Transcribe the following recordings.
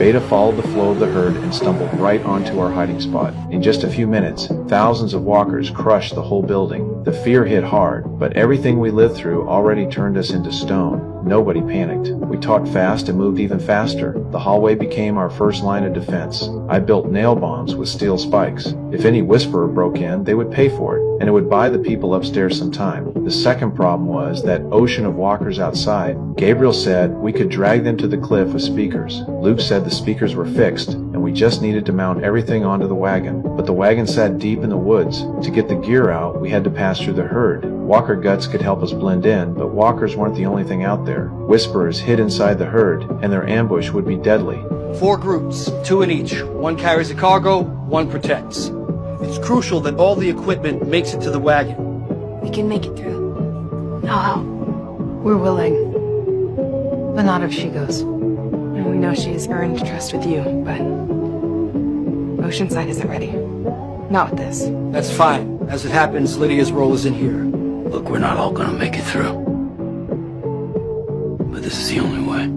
Beta followed the flow of the herd and stumbled right onto our hiding spot. In just a few minutes, thousands of walkers crushed the whole building. The fear hit hard, but everything we lived through already turned us into stone. Nobody panicked. We talked fast and moved even faster. The hallway became our first line of defense. I built nail bombs with steel spikes. If any whisperer broke in, they would pay for it, and it would buy the people upstairs some time. The second problem was that ocean of walkers outside. Gabriel said we could drag them to the cliff with speakers. Luke said the speakers were fixed, and we just needed to mount everything onto the wagon. But the wagon sat deep in the woods. To get the gear out, we had to pass through the herd. Walker guts could help us blend in, but walkers weren't the only thing out there. Whisperers hid inside the herd, and their ambush would be deadly. 4 groups, 2 in each. 1 carries the cargo, 1 protects. It's crucial that all the equipment makes it to the wagon. We can make it through. I'll help. We're willing. But not if she goes. And we know she's earned trust with you, but Oceanside isn't ready. Not with this. That's fine. As it happens, Lydia's role is in here. Look, we're not all gonna make it through. But this is the only way.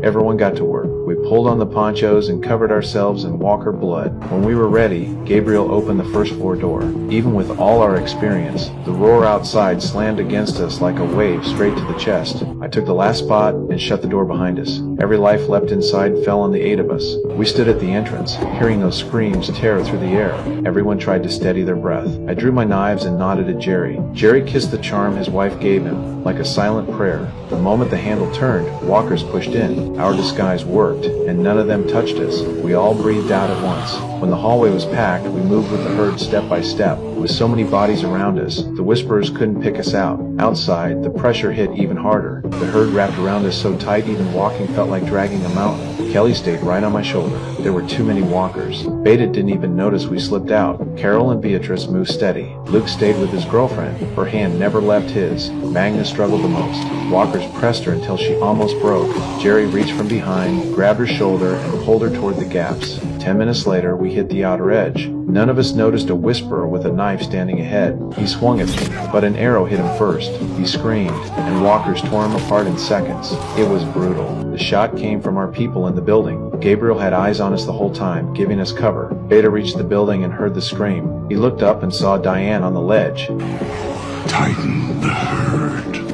Everyone got to work. We pulled on the ponchos and covered ourselves in walker blood. When we were ready, Gabriel opened the first floor door. Even with all our experience, the roar outside slammed against us like a wave straight to the chest. I took the last spot and shut the door behind us. Every life left inside fell on the 8 of us. We stood at the entrance, hearing those screams tear through the air. Everyone tried to steady their breath. I drew my knives and nodded at Jerry. Jerry kissed the charm his wife gave him, like a silent prayer. The moment the handle turned, walkers pushed in. Our disguise worked, and none of them touched us. We all breathed out at once. When the hallway was packed, we moved with the herd step by step. With so many bodies around us, the whisperers couldn't pick us out. Outside, the pressure hit even harder. The herd wrapped around us so tight even walking felt like dragging a mountain. Kelly stayed right on my shoulder. There were too many walkers. Beta didn't even notice we slipped out. Carol and Beatrice moved steady. Luke stayed with his girlfriend. Her hand never left his. Magna struggled the most. Walkers pressed her until she almost broke. Jerry reached from behind, grabbed her shoulder, and pulled her toward the gaps. 10 minutes later, we hit the outer edge. None of us noticed a whisperer with a knife standing ahead. He swung at me, but an arrow hit him first. He screamed, and walkers tore him apart in seconds. It was brutal. The shot came from our people in the building. Gabriel had eyes on us the whole time, giving us cover. Beta reached the building and heard the scream. He looked up and saw Diane on the ledge. Tighten the herd.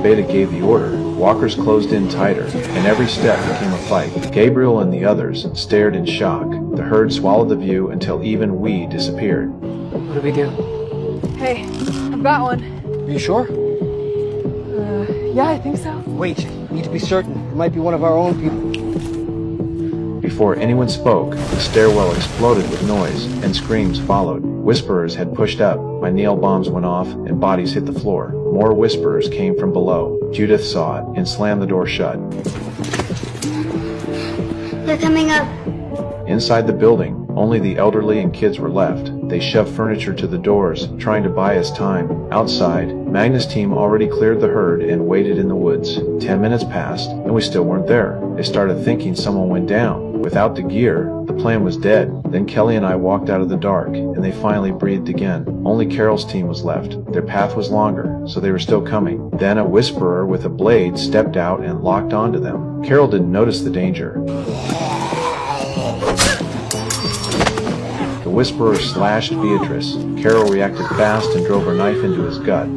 Beta gave the order. Walkers closed in tighter, and every step became a fight. Gabriel and the others stared in shock. The herd swallowed the view until even we disappeared. What do we do? Hey, I've got one. Are you sure? Yeah, I think so. Wait, we need to be certain. It might be one of our own people. Before anyone spoke, the stairwell exploded with noise, and screams followed. Whisperers had pushed up. My nail bombs went off, and bodies hit the floor. More whisperers came from below. Judith saw it and slammed the door shut. They're coming up. Inside the building, only the elderly and kids were left. They shoved furniture to the doors, trying to buy us time. Outside, Magna's team already cleared the herd and waited in the woods. 10 minutes passed, and we still weren't there. They started thinking someone went down. Without the gear, the plan was dead. Then Kelly and I walked out of the dark, and they finally breathed again. Only Carol's team was left. Their path was longer, so they were still coming. Then a whisperer with a blade stepped out and locked onto them. Carol didn't notice the danger. The whisperer slashed Beatrice. Carol reacted fast and drove her knife into his gut.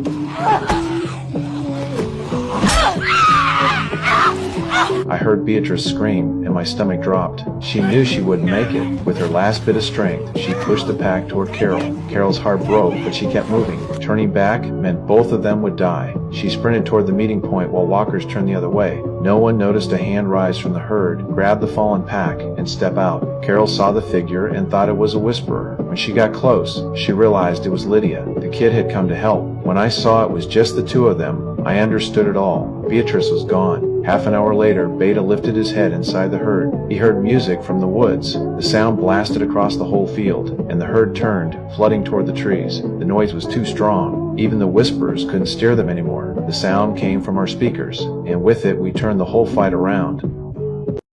I heard Beatrice scream, and my stomach dropped. She knew she wouldn't make it. With her last bit of strength, she pushed the pack toward Carol. Carol's heart broke, but she kept moving. Turning back meant both of them would die. She sprinted toward the meeting point while walkers turned the other way. No one noticed a hand rise from the herd, grab the fallen pack, and step out. Carol saw the figure and thought it was a whisperer. When she got close, she realized it was Lydia. The kid had come to help. When I saw it was just the 2 of them, I understood it all. Beatrice was gone. Half an hour later, Beta lifted his head inside the herd. He heard music from the woods. The sound blasted across the whole field, and the herd turned, flooding toward the trees. The noise was too strong. Even the whisperers couldn't steer them anymore. The sound came from our speakers, and with it we turned the whole fight around.